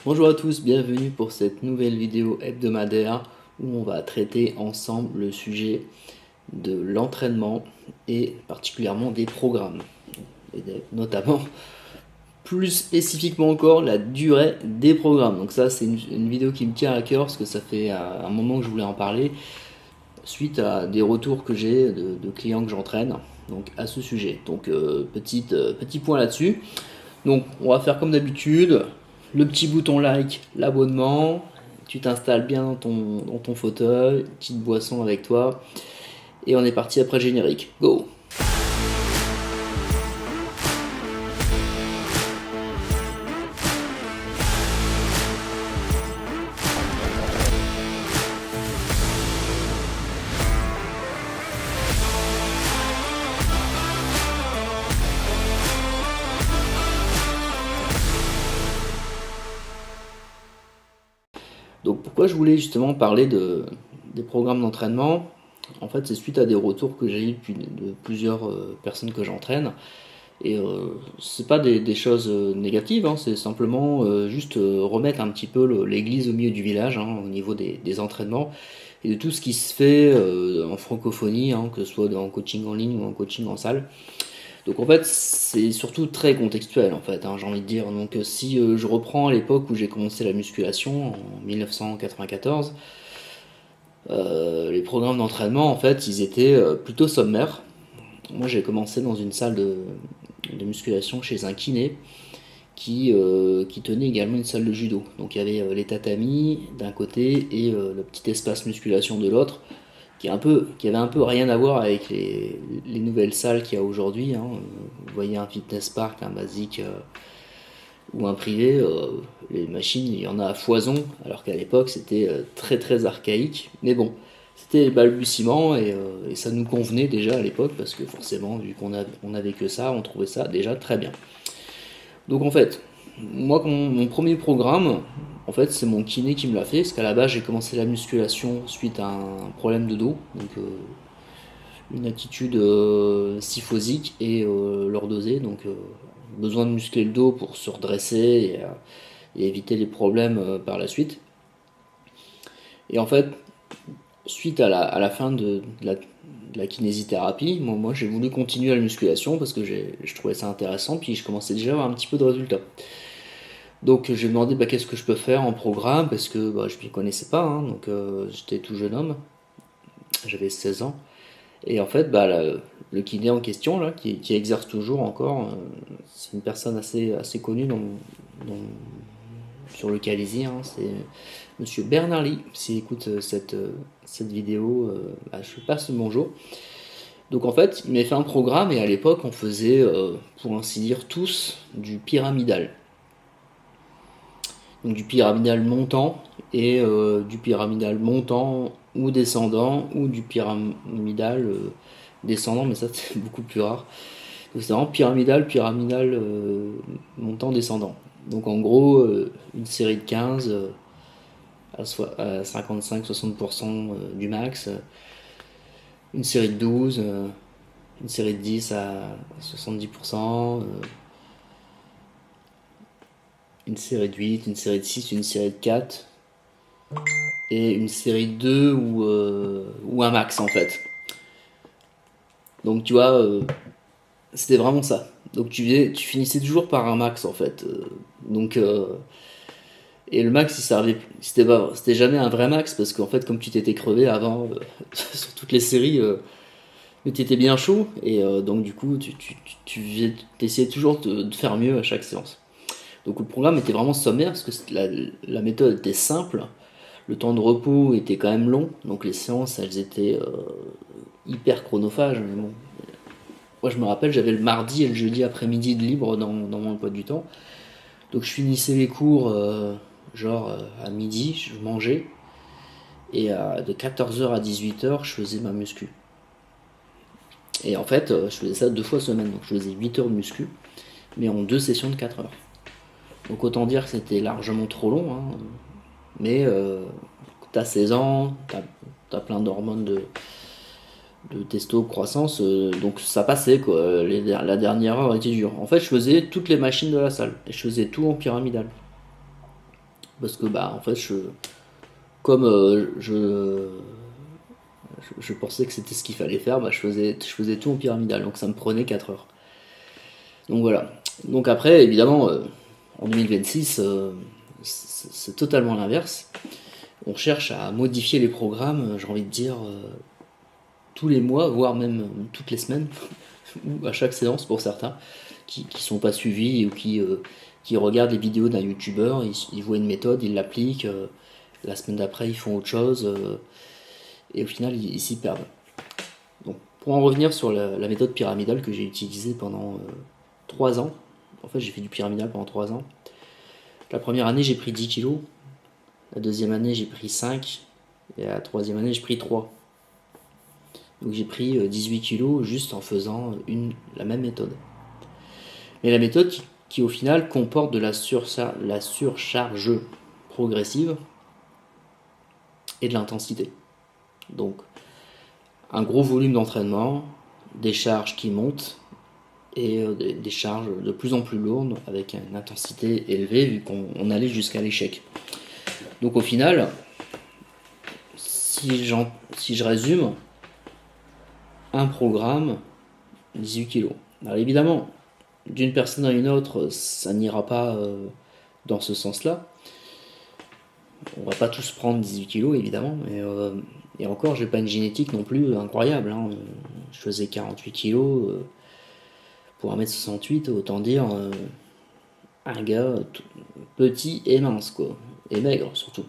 Bonjour à tous, bienvenue pour cette nouvelle vidéo hebdomadaire où on va traiter ensemble le sujet de l'entraînement et particulièrement des programmes. Et notamment, plus spécifiquement encore, la durée des programmes. Donc ça, c'est une vidéo qui me tient à cœur parce que ça fait un moment que je voulais en parler suite à des retours que j'ai de clients que j'entraîne donc à ce sujet. Donc petit point là-dessus. Donc on va faire comme d'habitude, le petit bouton like, l'abonnement, tu t'installes bien dans ton fauteuil, petite boisson avec toi, et on est parti après le générique. Go! Donc pourquoi je voulais justement parler des programmes d'entraînement? En fait, c'est suite à des retours que j'ai eu de plusieurs personnes que j'entraîne. Et c'est pas des choses négatives, hein, c'est simplement juste remettre un petit peu l'église au milieu du village, hein, au niveau des entraînements et de tout ce qui se fait en francophonie, hein, que ce soit en coaching en ligne ou en coaching en salle. Donc en fait, c'est surtout très contextuel en fait, hein, j'ai envie de dire. Donc si je reprends l'époque où j'ai commencé la musculation en 1994, les programmes d'entraînement en fait, ils étaient plutôt sommaires. Moi, j'ai commencé dans une salle de musculation chez un kiné qui tenait également une salle de judo. Donc il y avait les tatamis d'un côté et le petit espace musculation de l'autre, qui avait un peu rien à voir avec les nouvelles salles qu'il y a aujourd'hui, hein. Vous voyez un fitness park, un basique ou un privé, les machines, il y en a à foison, alors qu'à l'époque c'était très très archaïque. Mais bon, c'était les balbutiements et ça nous convenait déjà à l'époque parce que forcément, vu on avait que ça, on trouvait ça déjà très bien. Donc en fait, moi, mon premier programme, en fait, c'est mon kiné qui me l'a fait, parce qu'à la base, j'ai commencé la musculation suite à un problème de dos, donc une attitude syphosique et lordosée, donc besoin de muscler le dos pour se redresser et éviter les problèmes par la suite. Et en fait, suite à la fin de la kinésithérapie, moi j'ai voulu continuer la musculation parce que je trouvais ça intéressant, puis je commençais déjà à avoir un petit peu de résultats. Donc j'ai demandé qu'est-ce que je peux faire en programme parce que je ne m'y connaissais pas, hein, donc j'étais tout jeune homme, j'avais 16 ans. Et en fait, le kiné en question, là, qui exerce toujours encore, c'est une personne assez connue sur le Calaisis, hein, c'est Monsieur Bernard Lee. S'il écoute cette vidéo, je passe le bonjour. Donc en fait, il m'avait fait un programme et à l'époque, on faisait, pour ainsi dire, tous du pyramidal. Donc du pyramidal montant et du pyramidal montant ou descendant ou du pyramidal descendant, mais ça c'est beaucoup plus rare. Donc c'est vraiment pyramidal montant descendant. Donc en gros une série de 15 à 55-60% du max, une série de 12, une série de 10 à 70%, une série de 8, une série de 6, une série de 4 et une série de 2 ou un max en fait. Donc tu vois, c'était vraiment ça. Donc tu finissais toujours par un max en fait. Donc et le max c'était jamais un vrai max parce qu'en fait comme tu t'étais crevé avant sur toutes les séries, tu étais bien chaud et donc du coup tu essayais toujours de faire mieux à chaque séance. Donc le programme était vraiment sommaire parce que la méthode était simple. Le temps de repos était quand même long, donc les séances elles étaient hyper chronophages. Mais bon, moi je me rappelle, j'avais le mardi et le jeudi après-midi de libre dans mon emploi du temps. Donc je finissais les cours à midi, je mangeais et de 14h à 18h je faisais ma muscu. Et en fait, je faisais ça 2 fois semaine, donc je faisais 8 heures de muscu, mais en 2 sessions de 4 heures. Donc autant dire que c'était largement trop long, hein. Mais t'as 16 ans, t'as plein d'hormones de testo, croissance, donc ça passait quoi. La dernière heure était dure. En fait, je faisais toutes les machines de la salle et je faisais tout en pyramidal. parce que en fait, comme je pensais que c'était ce qu'il fallait faire, je faisais tout en pyramidal, donc ça me prenait 4 heures. Donc voilà. Donc après, évidemment, en 2026, c'est totalement l'inverse. On cherche à modifier les programmes, j'ai envie de dire, tous les mois, voire même toutes les semaines, ou à chaque séance pour certains, qui ne sont pas suivis ou qui regardent les vidéos d'un youtubeur, ils voient une méthode, ils l'appliquent, la semaine d'après ils font autre chose, et au final ils s'y perdent. Donc pour en revenir sur la méthode pyramidale que j'ai utilisée pendant 3 ans, en fait j'ai fait du pyramidal pendant 3 ans. La première année j'ai pris 10 kilos, la deuxième année j'ai pris 5, et la troisième année j'ai pris 3. Donc j'ai pris 18 kilos juste en faisant la même méthode. Mais la méthode qui au final comporte de la surcharge progressive et de l'intensité. Donc un gros volume d'entraînement, des charges qui montent et des charges de plus en plus lourdes avec une intensité élevée vu qu'on allait jusqu'à l'échec. Donc au final, si je résume, un programme, 18 kilos. Alors évidemment, d'une personne à une autre, ça n'ira pas dans ce sens-là. On va pas tous prendre 18 kilos évidemment, et encore, j'ai pas une génétique non plus incroyable. Hein. Je faisais 48 kilos pour 1m68, autant dire un gars petit et mince, quoi, et maigre surtout.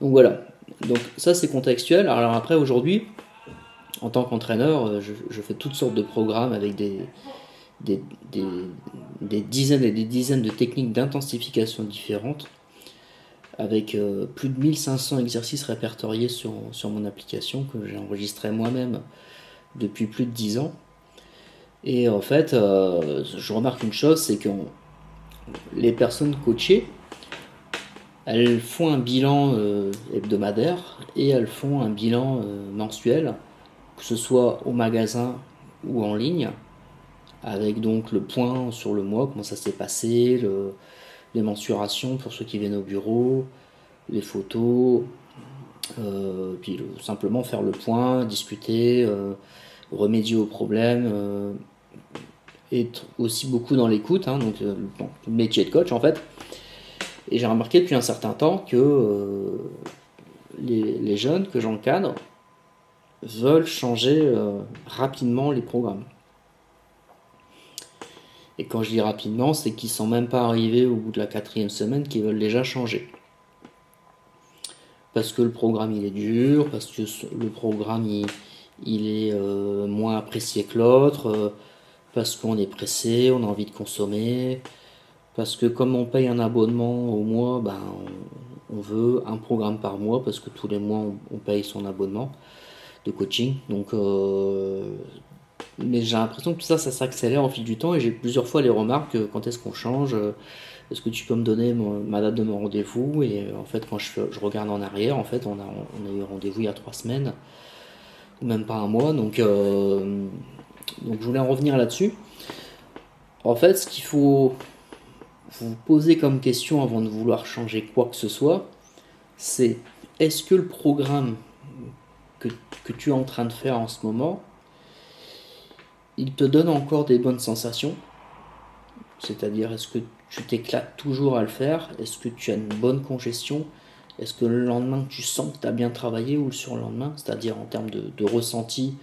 Donc voilà, donc ça c'est contextuel. Alors après, aujourd'hui, en tant qu'entraîneur, je fais toutes sortes de programmes avec des dizaines et des dizaines de techniques d'intensification différentes, avec plus de 1500 exercices répertoriés sur mon application que j'ai enregistré moi-même depuis plus de 10 ans. Et en fait, je remarque une chose, c'est que les personnes coachées, elles font un bilan hebdomadaire et elles font un bilan mensuel, que ce soit au magasin ou en ligne, avec donc le point sur le mois, comment ça s'est passé, les mensurations pour ceux qui viennent au bureau, les photos, puis simplement faire le point, discuter, remédier aux problèmes, être aussi beaucoup dans l'écoute, hein, donc le métier de coach en fait. Et j'ai remarqué depuis un certain temps que les jeunes que j'encadre veulent changer rapidement les programmes. Et quand je dis rapidement, c'est qu'ils ne sont même pas arrivés au bout de la 4e semaine, qu'ils veulent déjà changer. Parce que le programme il est dur, parce que le programme il est moins apprécié que l'autre, parce qu'on est pressé, on a envie de consommer, parce que comme on paye un abonnement au mois, on veut un programme par mois, parce que tous les mois on paye son abonnement de coaching. Donc mais j'ai l'impression que tout ça s'accélère au fil du temps, et j'ai plusieurs fois les remarques, quand est-ce qu'on change, est-ce que tu peux me donner ma date de mon rendez-vous? Et en fait, quand je regarde en arrière, en fait, on a eu rendez-vous il y a 3 semaines, ou même pas un mois, donc je voulais en revenir là-dessus. En fait, ce qu'il faut vous poser comme question avant de vouloir changer quoi que ce soit, c'est: est-ce que le programme que tu es en train de faire en ce moment, il te donne encore des bonnes sensations? C'est-à-dire, est-ce que tu t'éclates toujours à le faire? Est-ce que tu as une bonne congestion? Est-ce que le lendemain tu sens que tu as bien travaillé, ou le surlendemain, c'est-à-dire en termes de ressenti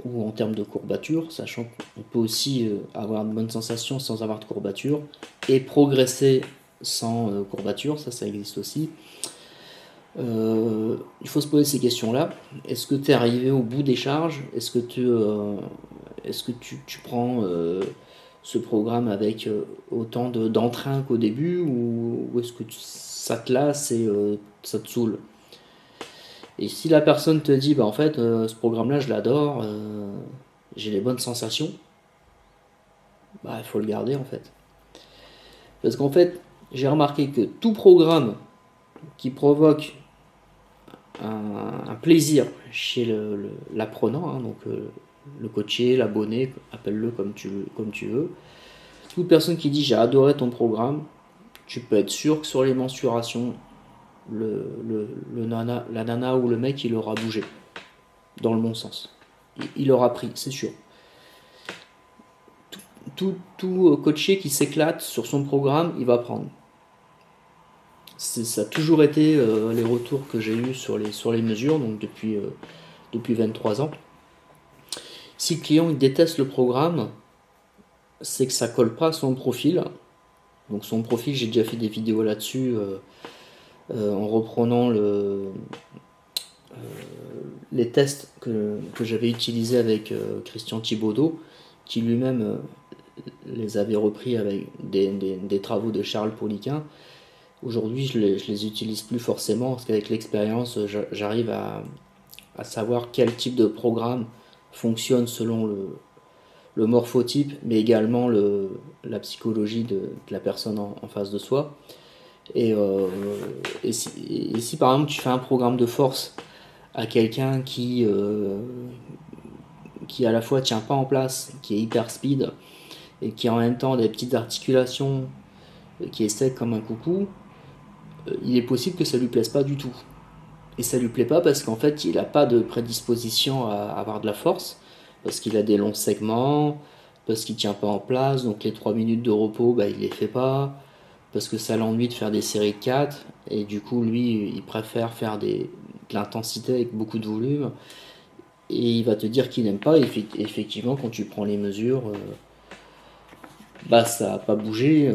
ou en termes de courbature, sachant qu'on peut aussi avoir de bonnes sensations sans avoir de courbature et progresser sans courbature, ça existe aussi. Il faut se poser ces questions-là. Est-ce que tu es arrivé au bout des charges? Est-ce que tu prends ce programme avec autant d'entrain qu'au début, ou est-ce que ça te lasse et ça te saoule? Et si la personne te dit, en fait, ce programme-là, je l'adore, j'ai les bonnes sensations, il faut le garder en fait. Parce qu'en fait, j'ai remarqué que tout programme qui provoque un plaisir chez l'apprenant, hein, donc le coaché, l'abonné, appelle-le comme tu veux, toute personne qui dit j'ai adoré ton programme, tu peux être sûr que sur les mensurations, la nana ou le mec, il aura bougé dans le bon sens. Il aura pris, c'est sûr. Tout coaché qui s'éclate sur son programme, il va prendre. Ça a toujours été les retours que j'ai eus sur les mesures, donc depuis 23 ans. Si le client il déteste le programme, c'est que ça colle pas à son profil. Donc son profil, j'ai déjà fait des vidéos là-dessus en reprenant les tests que j'avais utilisés avec Christian Thibaudeau, qui lui-même les avait repris avec des travaux de Charles Poliquin. Aujourd'hui, je les utilise plus forcément parce qu'avec l'expérience, j'arrive à savoir quel type de programme fonctionne selon le morphotype, mais également la psychologie de la personne en face de soi. Et si par exemple tu fais un programme de force à quelqu'un qui à la fois tient pas en place, qui est hyper speed, et qui en même temps a des petites articulations, qui est sec comme un coucou, il est possible que ça lui plaise pas du tout. Et ça lui plaît pas parce qu'en fait il a pas de prédisposition à avoir de la force, parce qu'il a des longs segments, parce qu'il tient pas en place, donc les 3 minutes de repos, bah, il les fait pas, parce que ça l'ennuie de faire des séries de 4, et du coup lui il préfère faire de l'intensité avec beaucoup de volume, et il va te dire qu'il n'aime pas, et effectivement quand tu prends les mesures, bah ça n'a pas bougé.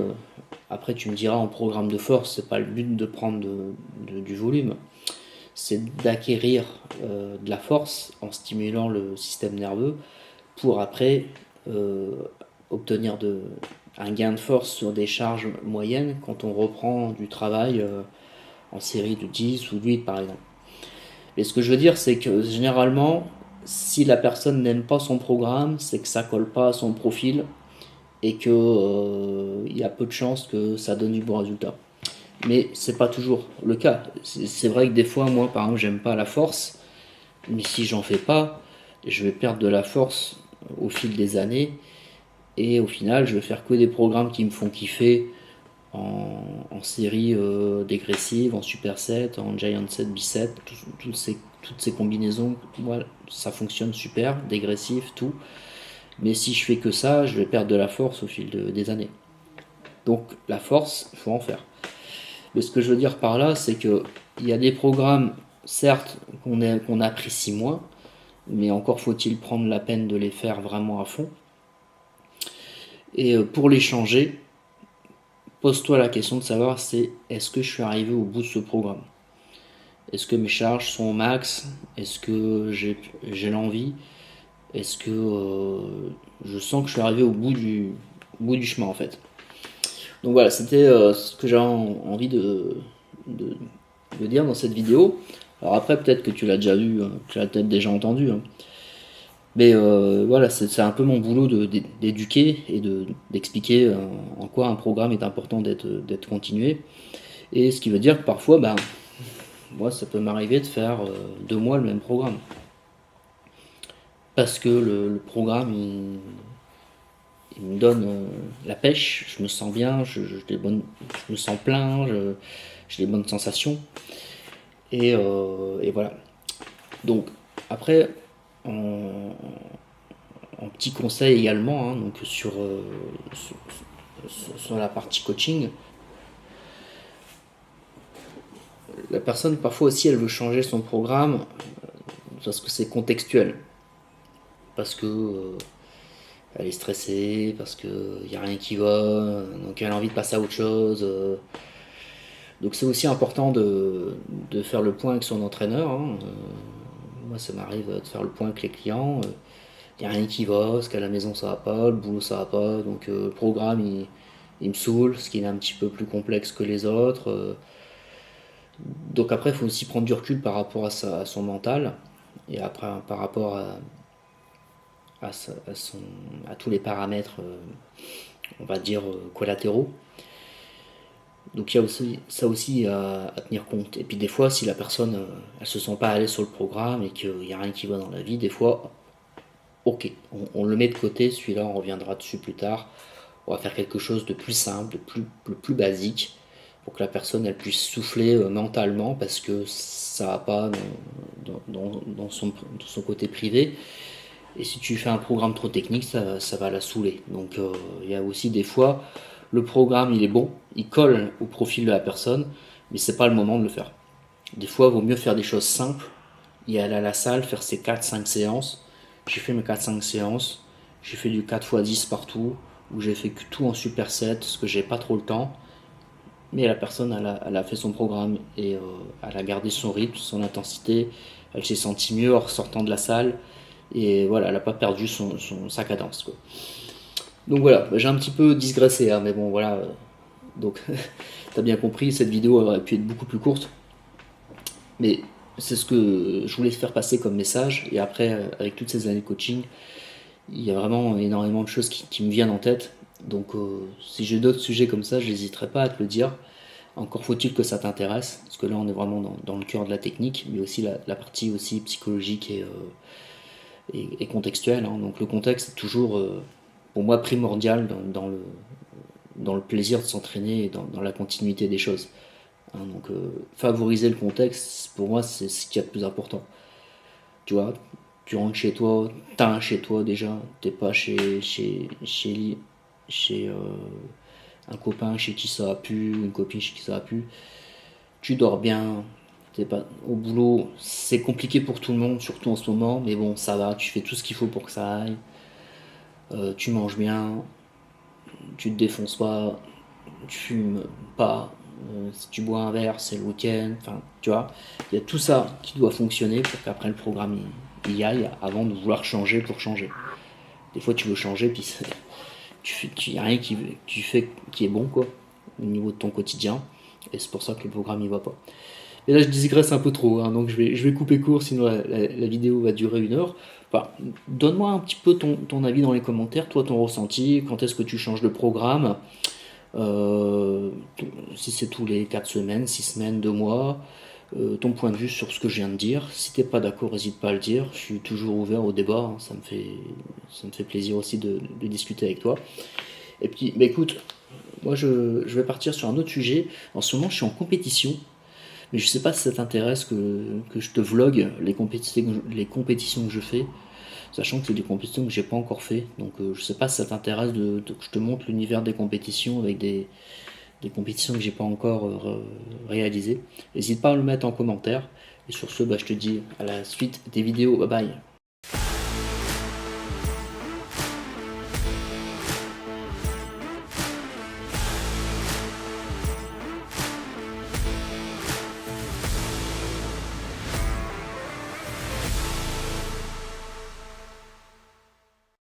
Après tu me diras en programme de force, c'est pas le but de prendre du volume, c'est d'acquérir de la force en stimulant le système nerveux pour après obtenir un gain de force sur des charges moyennes quand on reprend du travail en série de 10 ou de 8 par exemple. Mais ce que je veux dire, c'est que généralement, si la personne n'aime pas son programme, c'est que ça colle pas à son profil et que il y a peu de chances que ça donne du bon résultat. Mais c'est pas toujours le cas. C'est vrai que des fois, moi, par exemple, j'aime pas la force, mais si j'en fais pas, je vais perdre de la force au fil des années, et au final, je vais faire que des programmes qui me font kiffer en série dégressive, en superset, en giant set, biset, toutes ces combinaisons, moi, ça fonctionne super, dégressif, tout. Mais si je fais que ça, je vais perdre de la force au fil des années. Donc la force, il faut en faire. Mais ce que je veux dire par là, c'est que il y a des programmes, certes, qu'on apprécie moins, mais encore faut-il prendre la peine de les faire vraiment à fond. Et pour les changer, pose-toi la question de savoir est-ce que je suis arrivé au bout de ce programme? Est-ce que mes charges sont au max? Est-ce que j'ai l'envie? Est-ce que je sens que je suis arrivé au bout du chemin en fait? Donc voilà, c'était ce que j'avais envie de dire dans cette vidéo. Alors après, peut-être que tu l'as déjà vu, tu l'as peut-être déjà entendu. Hein. Mais voilà, c'est un peu mon boulot d'éduquer et d'expliquer en quoi un programme est important d'être continué. Et ce qui veut dire que parfois, ben, moi, ça peut m'arriver de faire 2 mois le même programme. Parce que le programme, il me donne la pêche, je me sens bien, je me sens plein, j'ai des bonnes sensations. Et voilà. Donc, après, en petit conseil également, hein, donc sur la partie coaching, la personne parfois aussi elle veut changer son programme parce que c'est contextuel, parce que elle est stressée, parce qu'il n'y a rien qui va, donc elle a envie de passer à autre chose. Donc c'est aussi important de faire le point avec son entraîneur. Hein. Moi ça m'arrive de faire le point avec les clients. Il n'y a rien qui va, parce qu'à la maison ça va pas, le boulot ça va pas, donc le programme il me saoule, parce qu'il est un petit peu plus complexe que les autres. Donc après il faut aussi prendre du recul par rapport à son mental, et après par rapport à tous les paramètres, on va dire, collatéraux. Donc il y a aussi, ça aussi à tenir compte. Et puis des fois, si la personne elle se sent pas à l'aise sur le programme et qu'il n'y a rien qui va dans la vie, des fois, ok, on le met de côté, celui-là on reviendra dessus plus tard. On va faire quelque chose de plus simple, de plus basique. pour que la personne elle puisse souffler mentalement parce que ça va pas dans son côté privé. Et si tu fais un programme trop technique, ça va la saouler. Donc il y a aussi des fois, le programme il est bon, il colle au profil de la personne, mais c'est pas le moment de le faire. Des fois, il vaut mieux faire des choses simples, y aller à la salle, faire ses 4-5 séances. J'ai fait mes 4-5 séances, j'ai fait du 4x10 partout, où j'ai fait tout en superset, parce que j'ai pas trop le temps. Mais la personne, elle a fait son programme et elle a gardé son rythme, son intensité. Elle s'est sentie mieux en ressortant de la salle. Et voilà, elle n'a pas perdu sa cadence, quoi. Donc voilà, j'ai un petit peu digressé, hein, mais bon, voilà. Donc, t'as bien compris, cette vidéo aurait pu être beaucoup plus courte. Mais c'est ce que je voulais faire passer comme message. Et après, avec toutes ces années de coaching, il y a vraiment énormément de choses qui me viennent en tête. Donc, si j'ai d'autres sujets comme ça, je n'hésiterai pas à te le dire. Encore faut-il que ça t'intéresse, parce que là, on est vraiment dans le cœur de la technique, mais aussi la partie aussi psychologique et contextuelle, hein. Donc, le contexte est toujours, pour moi, primordial dans le plaisir de s'entraîner et dans la continuité des choses. Hein, donc, favoriser le contexte, pour moi, c'est ce qu'il y a de plus important. Tu vois, tu rentres chez toi, t'as un chez toi déjà, t'es pas chez un copain chez qui ça a pu, une copine chez qui ça a pu. Tu dors bien, t'es pas au boulot, c'est compliqué pour tout le monde, surtout en ce moment, mais bon, ça va, tu fais tout ce qu'il faut pour que ça aille. Tu manges bien, tu te défonces pas, tu fumes pas, si tu bois un verre, c'est le week-end, enfin, tu vois, il y a tout ça qui doit fonctionner pour qu'après le programme il y aille avant de vouloir changer pour changer. Des fois, tu veux changer, puis il n'y a rien tu fais qui est bon, quoi, au niveau de ton quotidien, et c'est pour ça que le programme il va pas. Et là, je digresse un peu trop, hein, donc je vais couper court, sinon la vidéo va durer 1 heure. Enfin, donne-moi un petit peu ton avis dans les commentaires, toi, ton ressenti, quand est-ce que tu changes de programme, euh, si c'est tous les 4 semaines, 6 semaines, 2 mois, ton point de vue sur ce que je viens de dire. Si t'es pas d'accord, n'hésite pas à le dire, je suis toujours ouvert au débat, hein, ça me fait plaisir aussi de discuter avec toi. Et puis, bah écoute, moi je vais partir sur un autre sujet. En ce moment, je suis en compétition. Mais je sais pas si ça t'intéresse que je te vlog les compétitions que je fais, sachant que c'est des compétitions que j'ai pas encore fait. Donc je sais pas si ça t'intéresse que je te montre l'univers des compétitions avec des compétitions que j'ai pas encore réalisées. N'hésite pas à le mettre en commentaire. Et sur ce, bah, je te dis à la suite des vidéos. Bye bye.